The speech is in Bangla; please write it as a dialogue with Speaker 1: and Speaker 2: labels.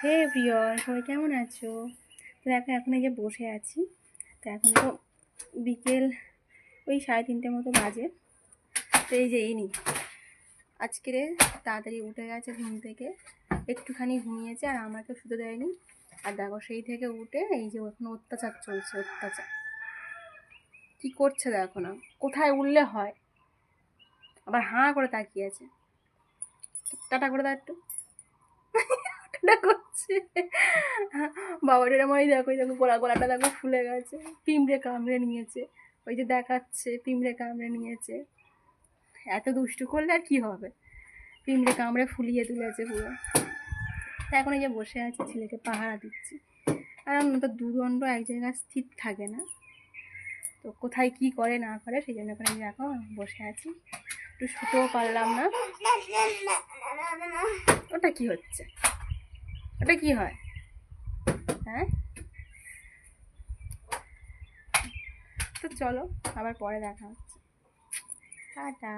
Speaker 1: হে প্রিয়র, সবাই কেমন আছো? তো দেখো এখন এই যে বসে আছি। তো এখন তো বিকেল ওই 3:30 মতো বাজে। তো এই যে ইনি আজকে তাড়াতাড়ি উঠে গেছে ঘুম থেকে, একটুখানি ঘুমিয়েছে আর আমাকে শুতে দেয়নি। আর দেখো সেই থেকে উঠে এই যে এখন অত্যাচার চলছে, অত্যাচার কি করছে দেখো না, কোথায় উঠলে হয় আবার হাঁ করে তাকিয়ে আছে। টাটা করে দাও একটু, টাটা করছে। বাবাটার আমার দেখো দেখো গলাটা দেখো ফুলে গেছে, পিঁমড়ে কামড়ে নিয়েছে। ওই যে দেখাচ্ছে পিঁমড়ে কামড়ে নিয়েছে। এত দুষ্টু করলে আর কি হবে, পিঁমড়ে কামড়ে ফুলিয়ে তুলেছে পুরো। এখন এই যে বসে আছি, ছেলেকে পাহারা দিচ্ছি। কারণ তো দুদণ্ড এক জায়গায় স্থির থাকে না, তো কোথায় কি করে না করে সেই জন্য করে দেখো বসে আছি, একটু শুতেও পারলাম না। ওটা কি হচ্ছে, ওটা কি হয়? হ্যাঁ, তো চলো আবার পরে দেখা হচ্ছে। টাটা।